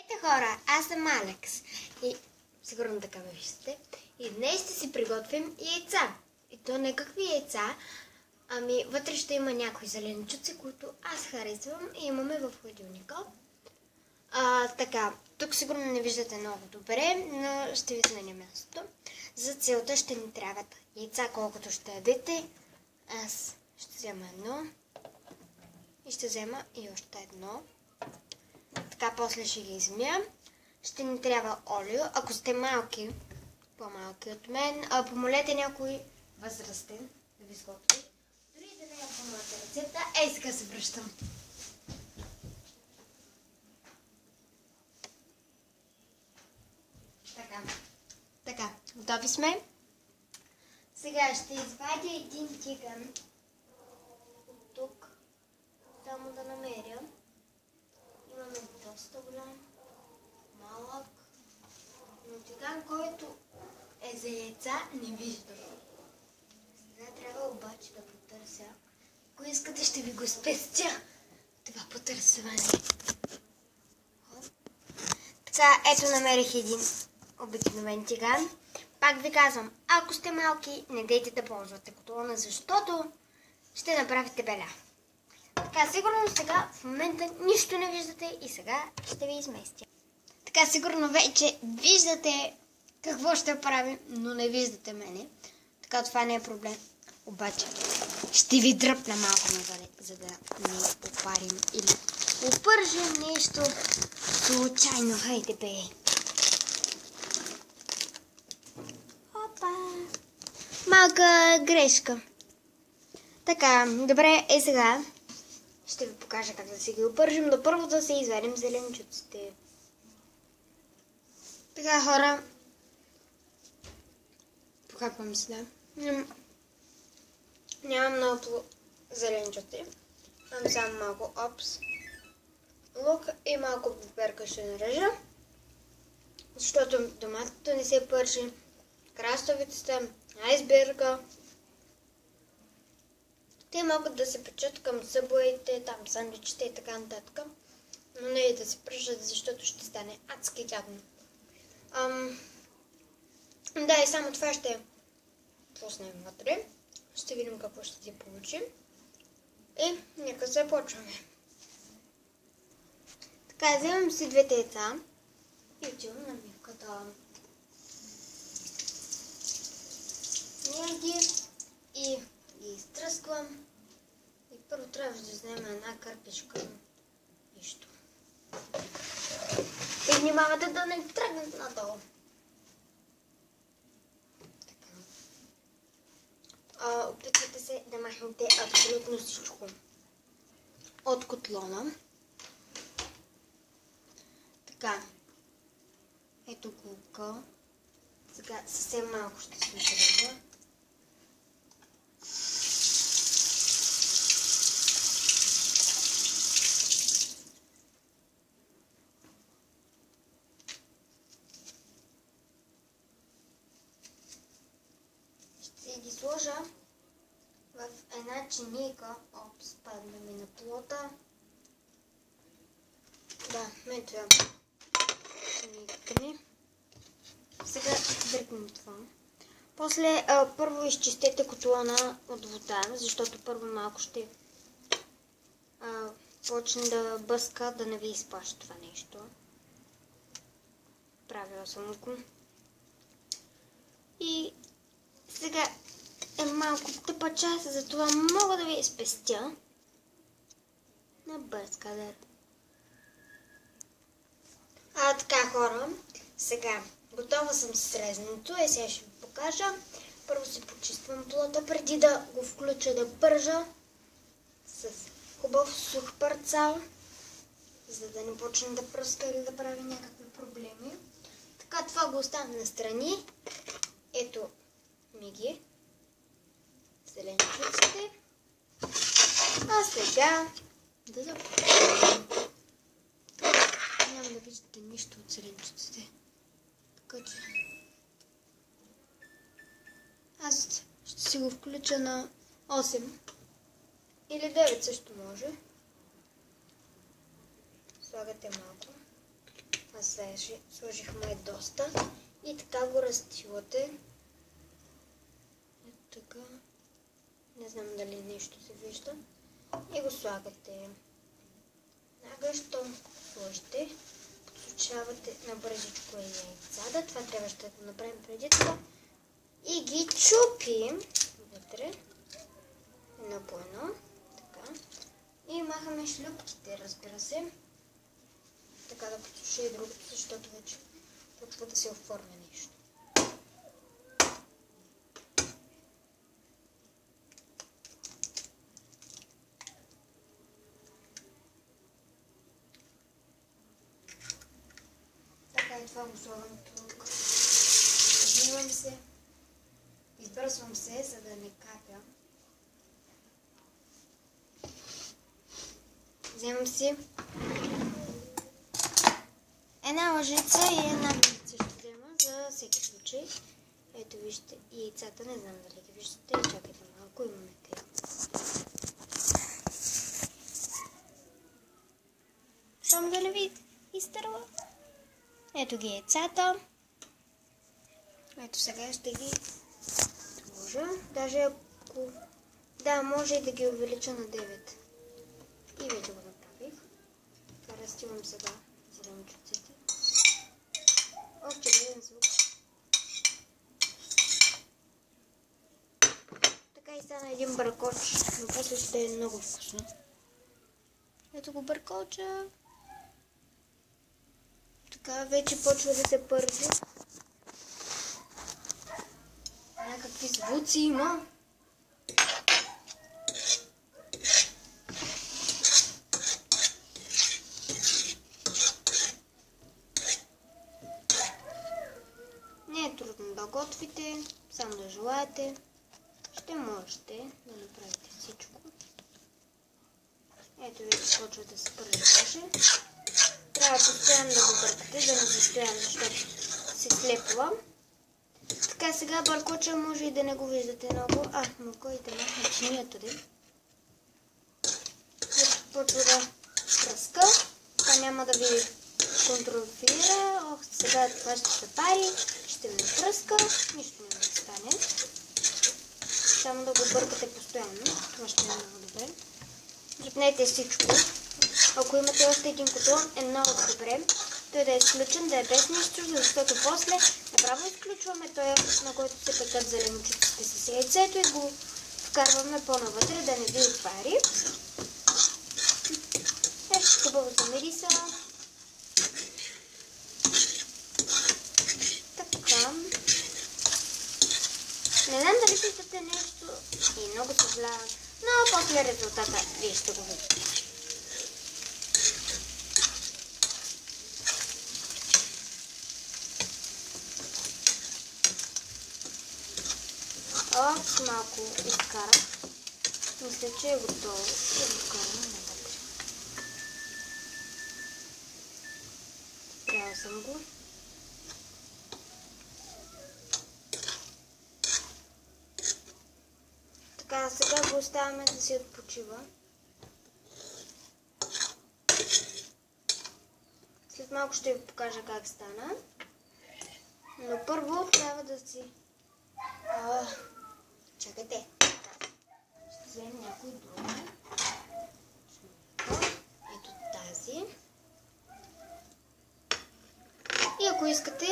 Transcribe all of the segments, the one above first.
Здравейте хора, аз съм Алекс и сигурно така ме виждате. И днес ще си приготвим яйца. И то не какви яйца, ами вътре ще има някои зеленчуци, които аз харесвам и имаме в хладилника. Така, тук сигурно не виждате много добре, но ще ви сменя мястото. За целта ще ни трябват яйца, колкото ще ядете. Аз ще взема едно и ще взема и още едно. Така, после ще ги измия. Ще ни трябва олио. Ако сте малки, по-малки от мен, помолете някой възрастен да ви сготви. Дори да не е по моята рецепта. Ей, сега се връщам. Така, готови сме. Сега ще извадя един тиган от тук. Само да намеря. Имаме доста голям, малък, но тиган, който е за яйца, не виждам. Сега трябва обаче да потърся. Ако искате, ще ви го спестя това потърсване. Така, ето намерих един обикновен тиган. Пак ви казвам, ако сте малки, не дейте да ползвате котлона, защото ще направите беля. Така, сигурно сега в момента нищо не виждате и сега ще ви изместя. Така, сигурно вече виждате какво ще правим, но не виждате мене. Така, това не е проблем. Обаче ще ви дръпна малко назад, за да не опарим или опържем нещо случайно. Хайде бе! Опа! Малка грешка. Така, добре, сега ще ви покажа как да си ги опържим, но първо да се извадим зеленчуците. Така, хора, покапвам си, да. Нямам много зеленчуци. Имам само малко опс, лук и малко пеперка ще нарежа, защото доматото не се пържи, краставицата, айсберга. Те могат да се печат към събоите, там сандвичите и така нататък. Но не и да се пържат, защото ще стане адски гадно. Да, и само това ще пуснем вътре. Ще видим какво ще си получим. И нека започваме. Така, вземам си двете яйца и отивам на мивката. Снимам ги и ги изтръсквам. И първо трябва да взема една кърпичка. Нищо. И внимавате да не тръгнат надолу. Така. Опитвайте се да махнете абсолютно всичко от котлона. Така. Ето гулка. Сега съвсем малко ще се отрежа. Ще ги сложа в една чинийка. Опс, падна ми на плота. Да, ето я чинийката ми. Сега дръпнем това. После първо изчистете котлона от вода, защото първо малко ще почне да бъска, да не ви изпаша това нещо. Правила съм го. И сега е малко тъпа част, затова мога да ви спестя на бърз кадър. Така, хора, сега готова съм с резането и сега ще ви покажа. Първо си почиствам плота, преди да го включа да пържа с хубав сух парцал, за да не почне да пръска или да прави някакви проблеми. Така, това го оставям настрани. Ето ми ги зеленчуците. А сега да започнем. Няма да виждате нищо от зеленчуците. Така че аз ще си го включа на 8 или 9 също може. Слагате малко. Аз сложихме доста и така го разтилате. Ето така. Не знам дали нещо се вижда. И го слагате. Нага, щом сложите, подсочавате на бързичко и яйцата. Това трябваше да го направим преди това. И ги чупим вътре. Едно по едно. Така. И махаме шлюпките, разбира се. Така да подсуша и другото, защото вече почва да се оформя нещо. Така и това го слагам тук. Измивам се. Избърсвам се, за да не капя. Вземам си една лъжица и една лъжица ще взема за всеки случай. Ето вижте и яйцата, не знам дали ги виждате. Чакайте малко, имаме те. Щом да не ви изтърва. Ето ги яйцата. Ето сега ще ги сложа. Даже ако... Да, може и да ги увелича на 9. И вече го направих. Така разтивам сега зеленчуците. Ох, че гледам звук. Така и стана един бъркоч, но после ще е много вкусно. Ето го бъркоча. Така вече почва да се първи. Някакви звуци има. Не е трудно да готвите, само да желаете. Ще можете да направите всичко. Ето вече почва да се първи даже. Трябва постоянно да го бъркате, да не застоява, защото се слепва. Така, сега бъркоча може и да не го виждате много. Но кой да махне чинията ли? Почва да пръска. Това няма да ви контрофира. Ох, сега това ще се пари. Ще ви пръска. Нищо не стане. Само да го бъркате постоянно. Това ще е много добре. Дръпнете всичко. Ако имате още един котлон, е много добре. Той да е изключен, да е без нищо, защото после направо изключваме той, на който се пекат зеленчуците с яйцето и го вкарваме по-навътре, да не ви отвари. Ето хубаво замириса. Така. Не знам дали питате нещо и много съжалявам, но после резултата вие ще го видите. Малко изкарах. Мисля, че е готово. Ще го вкарам навътре. Спряла съм го. Така, сега го оставяме да си отпочива. След малко ще ви покажа как стана. Но първо трябва да си... Чакайте. Ще вземем някой друг. Ето тази. И ако искате...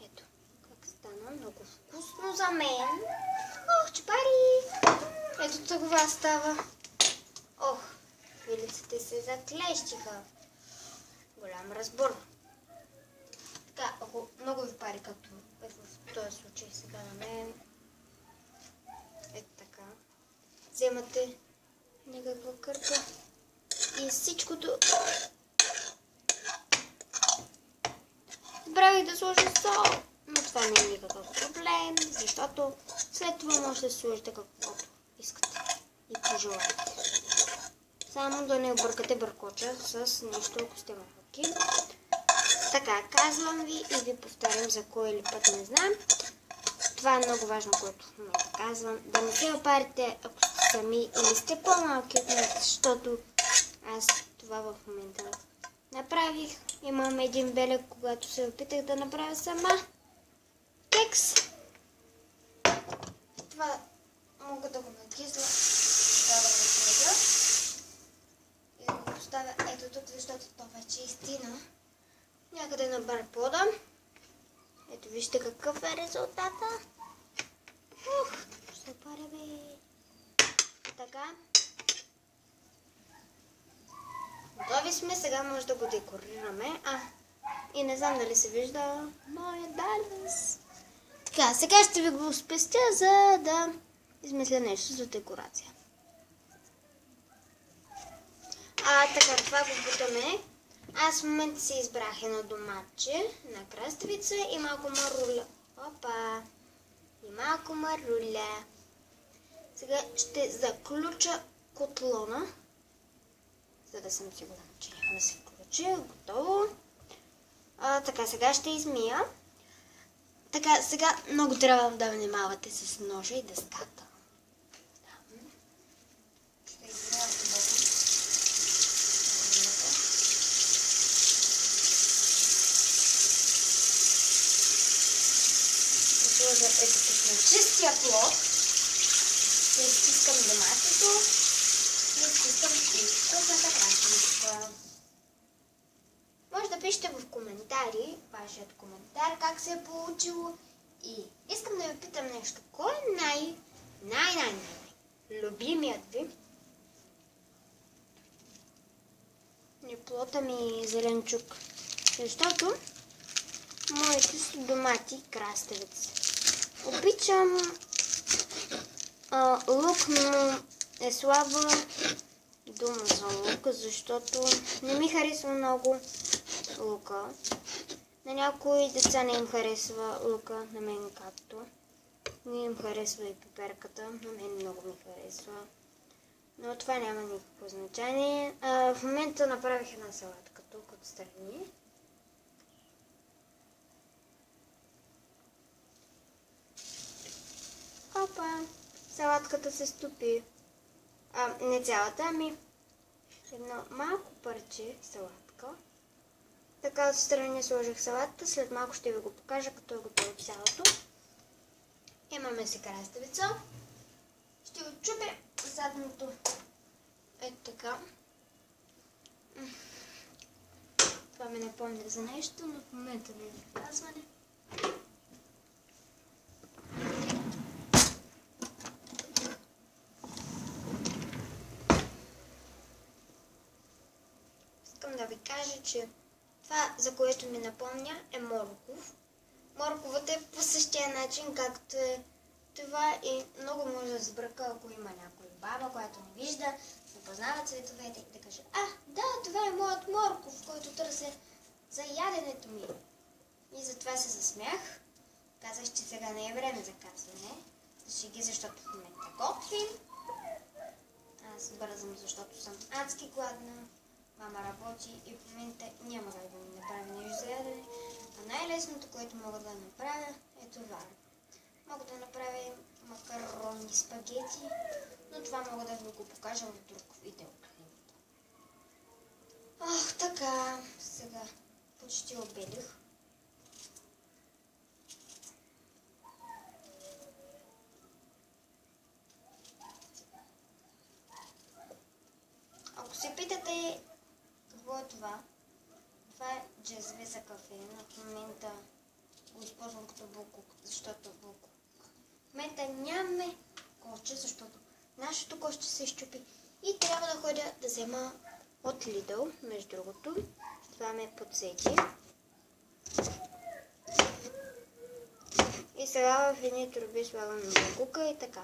Ето, как стана. Много вкусно за мен. Ох, чупари! Ето това става. Ох, вилиците се заклещиха. Голям разбор. Така, ако много ви пари, както е в този случай сега на мен. Ето така. Вземате някаква кърпа и всичкото. Забравих да сложа сол, но това не е никакъв проблем, защото след това може да сложите каквото искате и пожелаете. Само да не объркате бъркоча с нещо, ако сте малки. Така, казвам ви и ви повтарям за кой или път не знам. Това е много важно, което в момента казвам. Да не се опарите, ако сте сами или сте по-малки от мен, защото аз това в момента направих. Имам един белег, когато се опитах да направя сама кекс. Това мога да го накисля. Да го накисля. И да го поставя ето тук, защото то вече изтина. Някъде на барпода. Ето вижте какъв е резултата. Ще паря бе. Така. Готови сме, сега може да го декорираме. И не знам дали се вижда моя данъс. Така, сега ще ви го спестя, за да измисля нещо за декорация. Така, това го бутаме. Аз в момента си избрах едно доматче на краставица и малко маруля. Опа! И малко маруля. Сега ще заключа котлона, за да съм сигурна, че няма да се включи. Готово. Така, сега ще измия. Така, сега много трябва да внимавате с ножа и дъската. Ще измия хубаво. Сложа ето тук на чистия плод. Ще изтискам доматето и изтискам вкусната краставица. Може да пишете в коментари, вашият коментар, как се е получило. И искам да ви питам нещо. Кой е най-любимият ви? Не плота ми зеленчук. Защото моите са домати и краставици. Обичам лук, но е слаба дума за лука, защото не ми харесва много лука. На някои деца не им харесва лука, на мен както. Не им харесва и пеперката, на мен много ми харесва. Но това няма никакво значение. В момента направих една салатка тук отстрани. Опа! Салатката се стопи. Не цялата, ами едно малко парче салатка. Така отстрани сложих салатата. След малко ще ви го покажа, като е готово цялото. Имаме си краставица. Ще отчупя задното. Ето така. Това ме напомня за нещо, но в момента не е показване. Искам да ви кажа, че това, за което ми напомня, е морков. Морковата е по същия начин, както е това и много може да сбърка, ако има някой баба, която не вижда, не познава цветовете и да каже: да, това е моят морков, който търся за яденето ми. И затова се засмях. Казах, че сега не е време за казване. Шеги, защото в момента готвим. Аз бързам, защото съм адски гладна. Мама работи и в момента няма как да ми направи нещо за ядене. А най-лесното, което мога да направя, е това. Мога да направя макарони, спагети, но това мога да ви го покажа в друг видео. Така, сега почти обедих. Ако се питате какво е това, това е джезве за кафе. В момента го използвам като булкук, защото булкук. В момента нямаме кошче, защото нашето кошче се изчупи и трябва да ходя да взема от Lidl, между другото. Това ме подсети. И сега в едни турби слагам булкука и така.